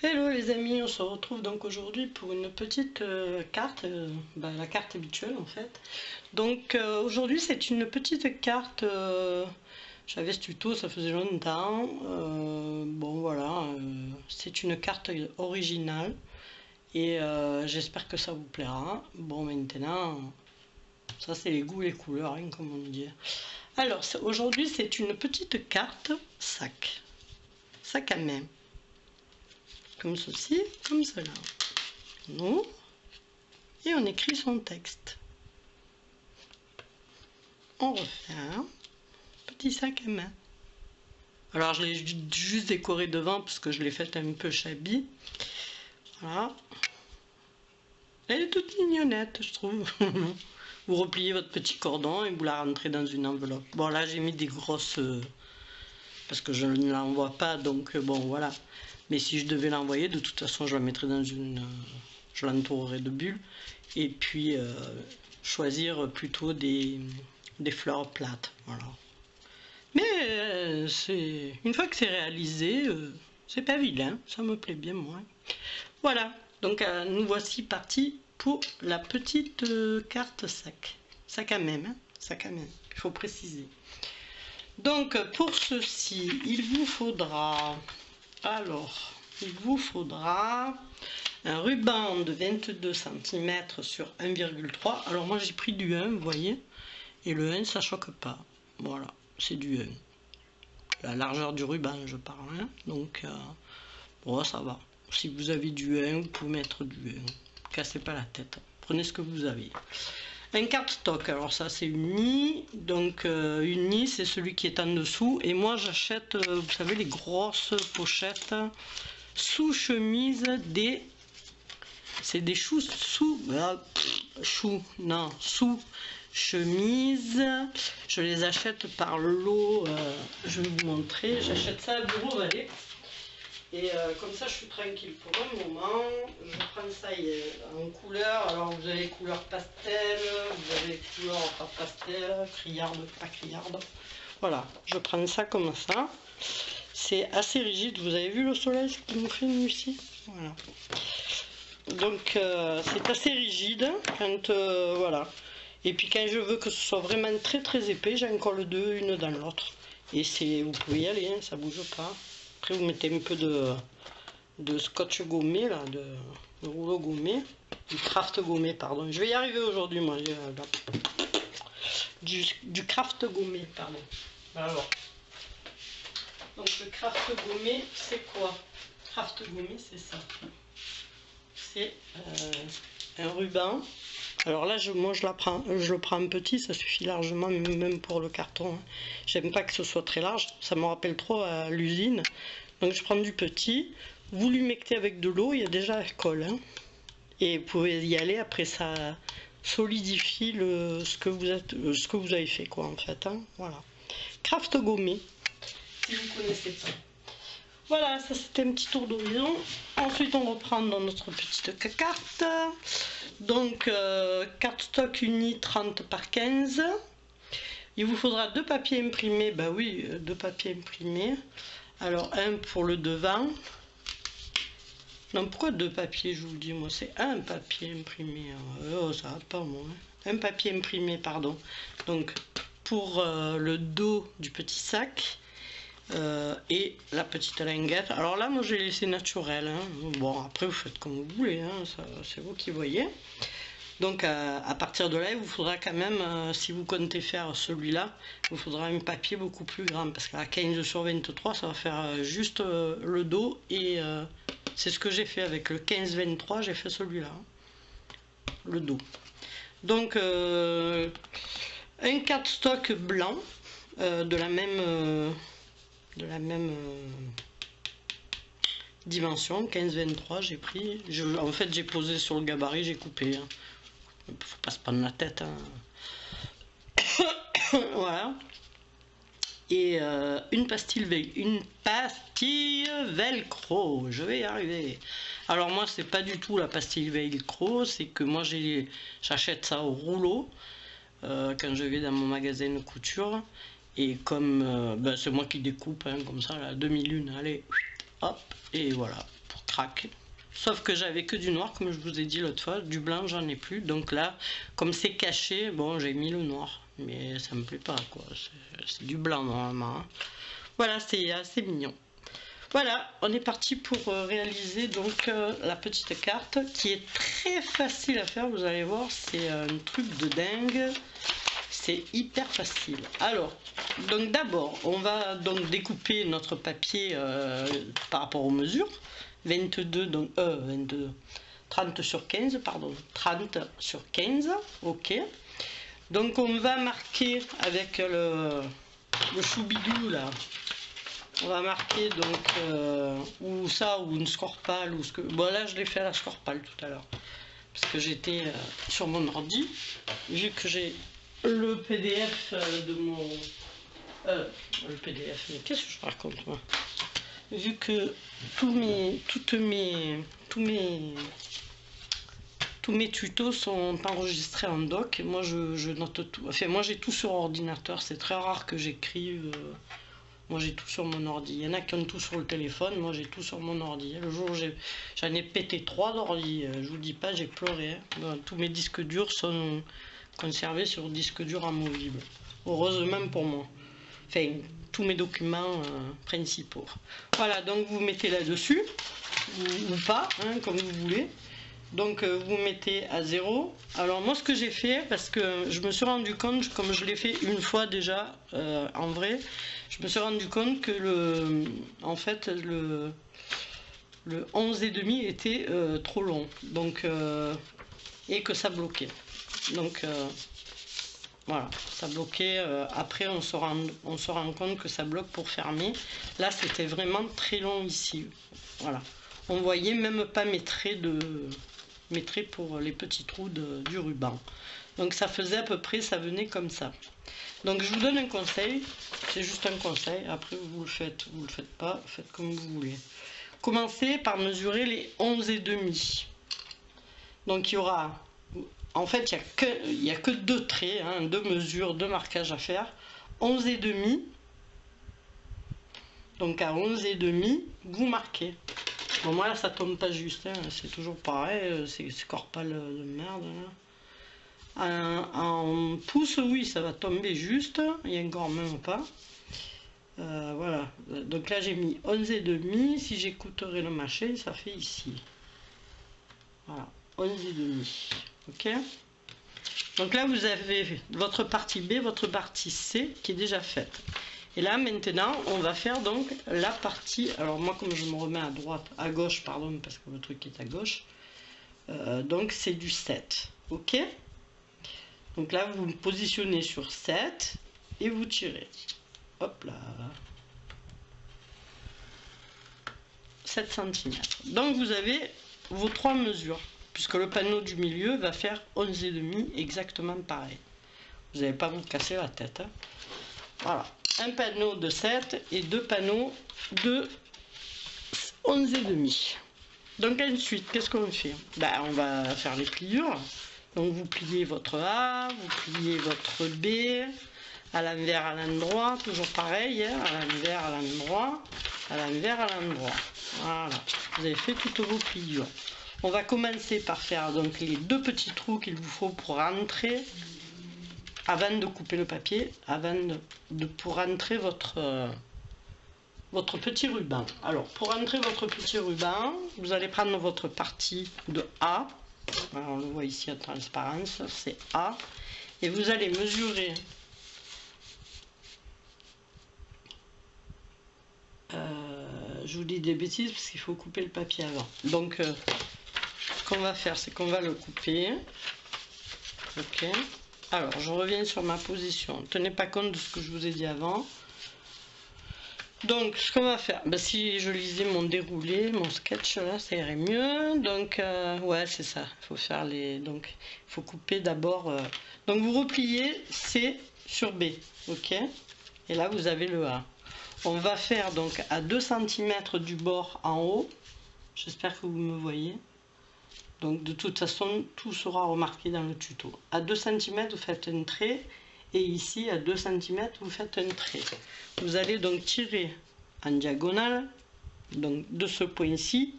Hello les amis, on se retrouve donc aujourd'hui pour une petite carte, la carte habituelle en fait. Donc aujourd'hui c'est une petite carte, j'avais ce tuto, ça faisait longtemps, bon voilà, c'est une carte originale et j'espère que ça vous plaira. Bon maintenant, ça c'est les goûts et les couleurs, hein, comme on dit. Alors aujourd'hui c'est une petite carte sac à main. Comme ceci, comme cela. On ouvre et on écrit son texte. On referme. Petit sac à main. Alors je l'ai juste décoré devant parce que je l'ai fait un peu shabby. Voilà. Elle est toute mignonnette, je trouve. Vous repliez votre petit cordon et vous la rentrez dans une enveloppe. Bon là j'ai mis des grosses... parce que je ne l'envoie pas, donc bon voilà. Mais si je devais l'envoyer, de toute façon je la mettrais dans une... je l'entourerai de bulles. Et puis choisir plutôt des fleurs plates. Voilà. Mais une fois que c'est réalisé, c'est pas vilain, ça me plaît bien moi. Voilà, donc nous voici partis pour la petite carte sac à main, hein, sac à main, il faut préciser. Donc pour ceci, il vous faudra un ruban de 22 cm sur 1,3. Alors moi j'ai pris du 1, vous voyez, et le 1 ça choque pas. Voilà, c'est du 1. La largeur du ruban je parle, hein. Donc bon ça va. Si vous avez du 1, vous pouvez mettre du 1. Cassez pas la tête, prenez ce que vous avez. Un cardstock, alors ça c'est une nid, donc une nid c'est celui qui est en dessous, et moi j'achète, vous savez, les grosses pochettes sous chemise des... C'est des sous chemise. Je les achète par lot. Je vais vous montrer. J'achète ça à Bureau Vallée. Et comme ça, je suis tranquille pour un moment. Je prends ça en couleur. Alors, vous avez couleur pastel, vous avez couleur pas pastel, criarde, pas criarde. Voilà, je prends ça comme ça. C'est assez rigide. Vous avez vu le soleil qui nous fait nous ici? Voilà. Donc c'est assez rigide quand voilà. Et puis quand je veux que ce soit vraiment très très épais, j'en colle deux une dans l'autre. Et vous pouvez y aller, hein, ça bouge pas. Après vous mettez un peu de scotch gommé là, de rouleau gommé, du craft gommé pardon. Je vais y arriver aujourd'hui moi. Du craft gommé pardon. Alors. Donc le craft gommé c'est quoi? Craft gommé c'est ça. C'est un ruban. Alors là, moi je le prends en petit, ça suffit largement, même pour le carton. Hein. J'aime pas que ce soit très large, ça me rappelle trop à l'usine. Donc je prends du petit, vous l'humectez avec de l'eau, il y a déjà l'alcool. Hein. Et vous pouvez y aller, après ça solidifie ce que vous avez fait, quoi, en fait. Hein. Voilà. Craft gommé, si vous ne connaissez pas. Voilà, ça c'était un petit tour d'horizon. Ensuite, on reprend dans notre petite carte. Donc, cardstock uni 30 par 15. Il vous faudra deux papiers imprimés. Bah oui, deux papiers imprimés. Alors, un pour le devant. Non, pourquoi deux papiers, je vous dis, moi, c'est un papier imprimé. Oh, ça va pas, moi. Hein. Un papier imprimé, pardon. Donc, pour le dos du petit sac. Et la petite linguette. Alors là, moi, j'ai laissé naturel. Hein. Bon, après, vous faites comme vous voulez. Hein. C'est vous qui voyez. Donc, à partir de là, il vous faudra quand même, si vous comptez faire celui-là, il vous faudra un papier beaucoup plus grand. Parce qu'à 15 sur 23, ça va faire juste le dos. Et c'est ce que j'ai fait avec le 15-23, j'ai fait celui-là. Hein. Le dos. Donc, un cardstock blanc de la même dimension, 15-23 j'ai pris, en fait j'ai posé sur le gabarit, j'ai coupé, hein. Faut pas se prendre la tête, hein. Voilà, et une pastille velcro, je vais y arriver. Alors moi c'est pas du tout la pastille velcro, c'est que moi j'achète ça au rouleau quand je vais dans mon magasin de couture. Et comme c'est moi qui découpe, hein, comme ça, la demi-lune, allez, hop, et voilà, pour craque. Sauf que j'avais que du noir, comme je vous ai dit l'autre fois, du blanc j'en ai plus. Donc là, comme c'est caché, bon, j'ai mis le noir. Mais ça me plaît pas, quoi. C'est du blanc normalement. Hein. Voilà, c'est assez mignon. Voilà, on est parti pour réaliser donc la petite carte qui est très facile à faire, vous allez voir, c'est un truc de dingue. C'est hyper facile. Alors, donc d'abord, on va donc découper notre papier par rapport aux mesures. 22, donc 30 sur 15, pardon. 30 sur 15, ok. Donc on va marquer avec le choubidou là. On va marquer donc ou ça ou une scorpale ou ce que. Bon là je l'ai fait à la scorpale tout à l'heure. Parce que j'étais sur mon ordi. Vu que j'ai le PDF de mon. Le PDF, mais qu'est-ce que je raconte moi? Vu que tous mes tutos sont enregistrés en doc, moi je note tout. Enfin, moi j'ai tout sur ordinateur, c'est très rare que j'écrive. Moi j'ai tout sur mon ordi. Il y en a qui ont tout sur le téléphone, moi j'ai tout sur mon ordi. Le jour où j'en ai pété 3 d'ordi, je vous dis pas, j'ai pleuré. Hein. Bon, tous mes disques durs sont conservés sur disque dur amovible. Heureusement pour moi. Enfin, tous mes documents principaux. Voilà, donc vous mettez là-dessus, ou pas, hein, comme vous voulez. Donc vous mettez à 0. Alors moi ce que j'ai fait, parce que je me suis rendu compte, comme je l'ai fait une fois déjà en vrai, je me suis rendu compte que le 11,5 était trop long, donc et que ça bloquait. Donc voilà, ça bloquait. Après on se rend compte que ça bloque pour fermer. Là c'était vraiment très long ici. Voilà, on voyait même pas mes traits pour les petits trous du ruban. Donc ça faisait à peu près, ça venait comme ça. Donc je vous donne un conseil, c'est juste un conseil, après vous le faites pas, faites comme vous voulez. Commencez par mesurer les 11,5. Donc il y aura, en fait il n'y a que 2 traits, hein, 2 mesures, 2 marquages à faire. 11,5, donc à 11,5, vous marquez. Bon, moi là ça tombe pas juste, hein, c'est toujours pareil, c'est scorpale de merde. Hein. En pouce, oui, ça va tomber juste, il y a encore même pas. Voilà, donc là j'ai mis 11,5, si j'écouterai le machin, ça fait ici. Voilà, 11,5, ok. Donc là vous avez votre partie B, votre partie C qui est déjà faite. Et là maintenant on va faire donc la partie, alors moi comme je me remets à droite, à gauche pardon, parce que le truc est à gauche, donc c'est du 7, ok. Donc là vous me positionnez sur 7 et vous tirez, hop là, 7 cm. Donc vous avez vos 3 mesures, puisque le panneau du milieu va faire 11,5 exactement pareil. Vous n'allez pas vous casser la tête, hein. Voilà, un panneau de 7 et 2 panneaux de 11,5. Donc ensuite, qu'est-ce qu'on fait? Ben, on va faire les pliures. Donc vous pliez votre A, vous pliez votre B, à l'envers, à l'endroit, toujours pareil, hein, à l'envers, à l'endroit, à l'envers, à l'endroit. Voilà, vous avez fait toutes vos pliures. On va commencer par faire donc les 2 petits trous qu'il vous faut pour rentrer, avant de couper le papier, pour rentrer votre petit ruban. Alors, pour rentrer votre petit ruban, vous allez prendre votre partie de A. Alors, on le voit ici en transparence, c'est A. Et vous allez mesurer je vous dis des bêtises parce qu'il faut couper le papier avant. Donc, ce qu'on va faire, c'est qu'on va le couper. Ok. Alors, je reviens sur ma position. Tenez pas compte de ce que je vous ai dit avant. Donc, ce qu'on va faire, ben, si je lisais mon déroulé, mon sketch, là, ça irait mieux. Donc, ouais, c'est ça. Il faut faire les... Donc, il faut couper d'abord... Donc, vous repliez C sur B, ok. Et là, vous avez le A. On va faire, donc, à 2 cm du bord en haut. J'espère que vous me voyez. Donc, de toute façon, tout sera remarqué dans le tuto. À 2 cm, vous faites un trait. Et ici, à 2 cm, vous faites un trait. Vous allez donc tirer en diagonale, donc de ce point-ci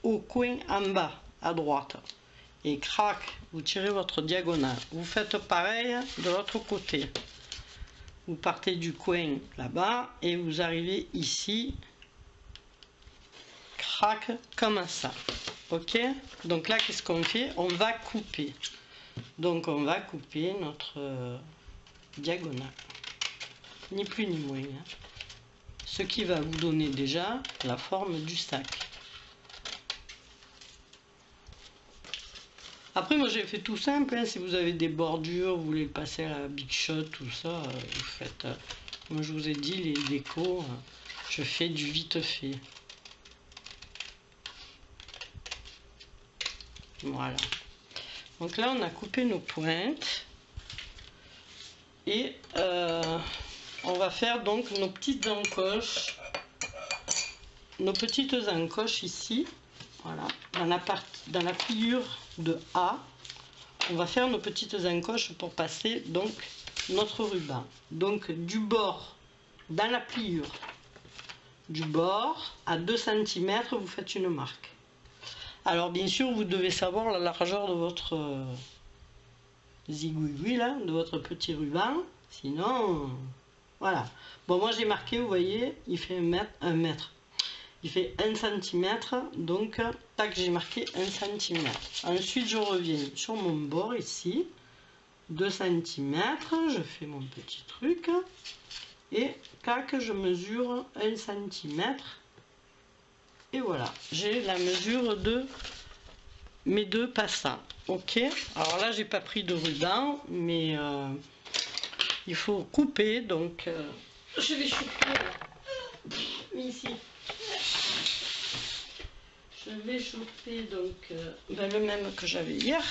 au coin en bas à droite et crac, vous tirez votre diagonale. Vous faites pareil de l'autre côté. Vous partez du coin là-bas et vous arrivez ici, crac, comme ça. Ok, donc là qu'est-ce qu'on fait? On va couper. Donc on va couper notre diagonale, ni plus ni moins, hein. Ce qui va vous donner déjà la forme du sac. Après moi j'ai fait tout simple, hein. Si vous avez des bordures, vous voulez passer à la Big Shot, tout ça, vous faites. Moi je vous ai dit, les décos, je fais du vite fait. Voilà. Donc là on a coupé nos pointes. Et on va faire donc nos petites encoches. Nos petites encoches ici. Voilà. Dans la pliure de A, on va faire nos petites encoches pour passer donc notre ruban. Donc du bord, dans la pliure, du bord à 2 cm, vous faites une marque. Alors bien sûr, vous devez savoir la largeur de votre zigouigoui là, de votre petit ruban. Sinon, voilà. Bon, moi j'ai marqué, vous voyez, il fait 1 mètre. Il fait 1 cm, donc tac, j'ai marqué 1 cm. Ensuite je reviens sur mon bord ici, 2 cm, je fais mon petit truc et tac, je mesure 1 cm et voilà, j'ai la mesure de mes 2 passants. Ok, alors là j'ai pas pris de ruban, mais il faut couper, donc je vais choper ici. Je vais choper donc le même que j'avais hier.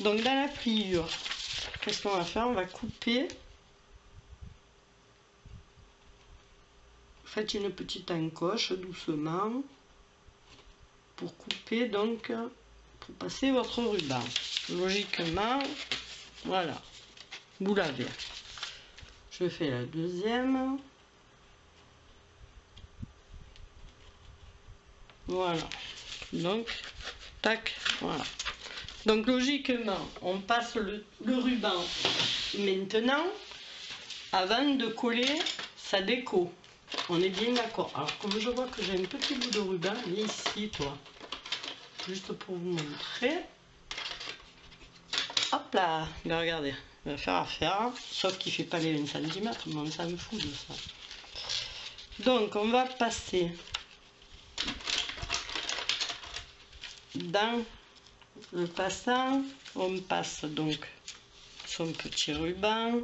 Donc dans la pliure, qu'est-ce qu'on va faire? On va couper. Faites une petite encoche doucement pour couper, donc pour passer votre ruban. Logiquement, voilà, vous l'avez. Je fais la deuxième. Voilà, donc tac, voilà. Donc logiquement on passe le ruban maintenant avant de coller sa déco. On est bien d'accord. Alors comme je vois que j'ai un petit bout de ruban, viens ici toi, juste pour vous montrer. Hop là, regardez, il va faire affaire, sauf qu'il fait pas les 20 cm, mais on s'en fout de ça. Donc on va passer dans le passant, on passe donc son petit ruban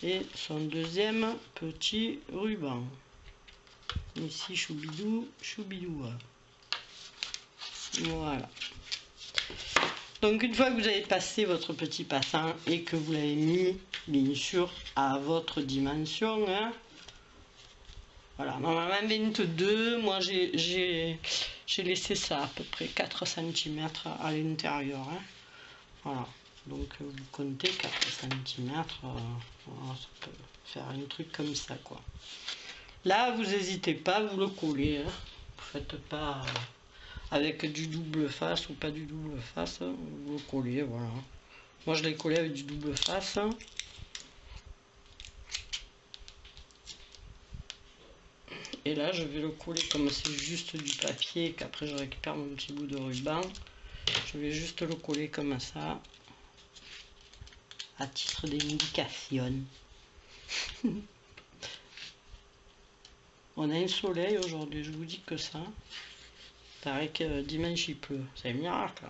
et son deuxième petit ruban. Ici, choubidou, choubidou. Voilà. Donc une fois que vous avez passé votre petit passant et que vous l'avez mis, bien sûr, à votre dimension, hein, voilà, normalement 22, moi j'ai laissé ça à peu près 4 cm à l'intérieur. Hein. Voilà, donc vous comptez 4 cm, voilà, ça peut faire un truc comme ça, quoi. Là, vous n'hésitez pas, vous le collez. Hein. Vous faites pas avec du double face ou pas du double face, vous le collez, voilà. Moi je l'ai collé avec du double face. Et là, je vais le coller comme c'est juste du papier, qu'après je récupère mon petit bout de ruban. Je vais juste le coller comme ça, à titre d'indication. On a un soleil aujourd'hui, je vous dis que ça. Paraît que dimanche il pleut, c'est un miracle.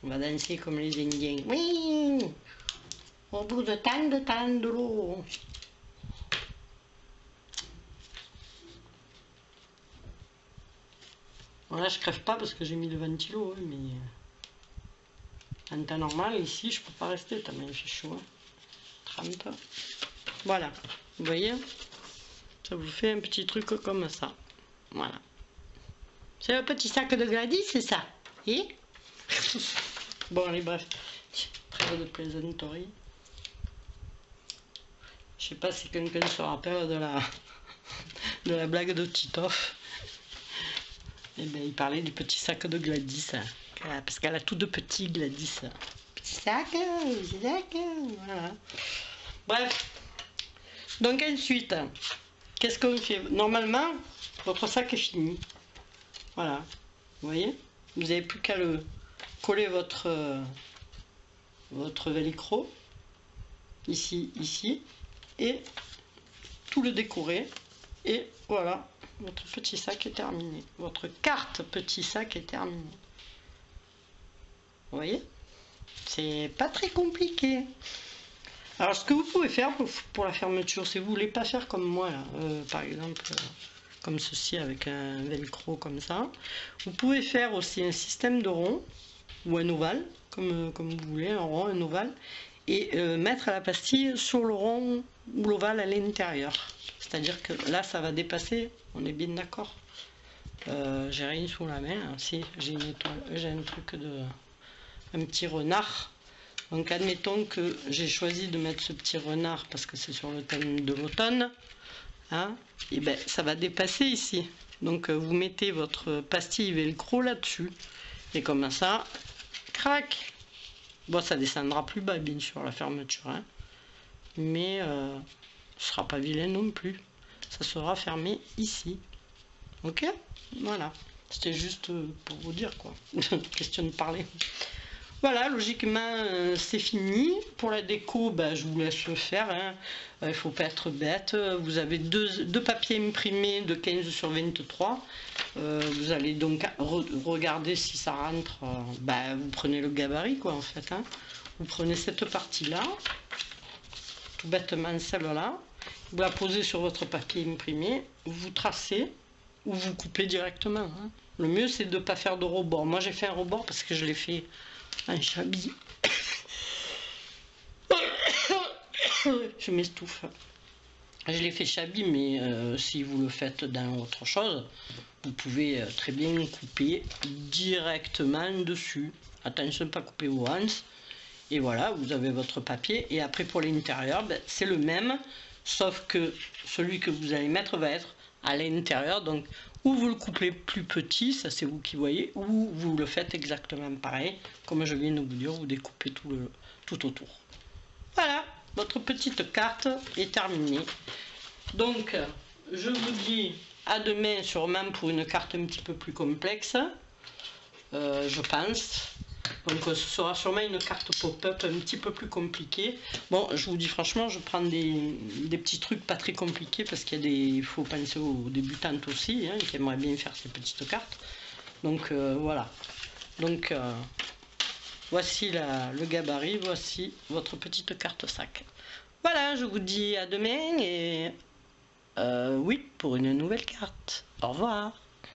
On va danser comme les Indiens. Oui, au bout de tant de l'eau. Bon là je crève pas parce que j'ai mis le ventilo, hein, mais en temps normal ici je peux pas rester tellement il fait chaud. Hein. 30. Voilà, vous voyez, ça vous fait un petit truc comme ça. Voilà. C'est un petit sac de Gladys, c'est ça? Et bon allez bref, trêve de plaisanterie. Je sais pas si quelqu'un se rappelle de la blague de Titoff. Et bien, il parlait du petit sac de Gladys. Parce qu'elle a tout de petits Gladys. Petit sac, voilà. Bref. Donc ensuite, qu'est-ce qu'on fait? Normalement, votre sac est fini. Voilà. Vous voyez? Vous n'avez plus qu'à le coller votre velcro. Ici, ici. Et tout le décorer. Et voilà. Votre petit sac est terminé. Votre carte petit sac est terminée. Vous voyez? C'est pas très compliqué. Alors ce que vous pouvez faire pour la fermeture, si vous voulez pas faire comme moi là, par exemple comme ceci avec un velcro comme ça, vous pouvez faire aussi un système de rond ou un ovale, comme vous voulez, un rond, un ovale, et mettre la pastille sur le rond ou l'ovale à l'intérieur. C'est-à-dire que là ça va dépasser, on est bien d'accord. J'ai rien sous la main, si j'ai une étoile, j'ai un truc de un petit renard. Donc admettons que j'ai choisi de mettre ce petit renard parce que c'est sur le thème de l'automne, hein, et ben ça va dépasser ici. Donc vous mettez votre pastille velcro là-dessus et comme ça, crac. Bon, ça descendra plus bas bien sûr la fermeture, hein, mais ce sera pas vilain non plus. Ça sera fermé ici. Ok, voilà. C'était juste pour vous dire quoi. Question de parler. Voilà, logiquement, c'est fini. Pour la déco, ben, je vous laisse le faire. Hein. Il ne faut pas être bête. Vous avez deux papiers imprimés de 15 sur 23. Vous allez donc regarder si ça rentre. Ben, vous prenez le gabarit, quoi, en fait. Hein. Vous prenez cette partie-là, tout bêtement celle-là. Vous la posez sur votre papier imprimé. Vous tracez ou vous coupez directement. Hein. Le mieux, c'est de ne pas faire de rebord. Moi, j'ai fait un rebord parce que je l'ai fait un chablis. Je m'estouffe. Je l'ai fait chablis, mais si vous le faites dans autre chose, vous pouvez très bien couper directement dessus. Attention, pas couper au hanches. Et voilà, vous avez votre papier. Et après, pour l'intérieur, ben, c'est le même, sauf que celui que vous allez mettre va être à l'intérieur. Donc, ou vous le coupez plus petit, ça c'est vous qui voyez, ou vous le faites exactement pareil, comme je viens de vous dire, vous découpez tout autour. Voilà, votre petite carte est terminée. Donc, je vous dis à demain sûrement pour une carte un petit peu plus complexe, je pense. Donc ce sera sûrement une carte pop-up un petit peu plus compliquée. Bon, je vous dis franchement, je prends des petits trucs pas très compliqués parce qu'il faut penser aux débutantes aussi, hein, qui aimeraient bien faire ces petites cartes. Donc voilà. Donc voici le gabarit, voici votre petite carte sac. Voilà, je vous dis à demain et oui, pour une nouvelle carte. Au revoir.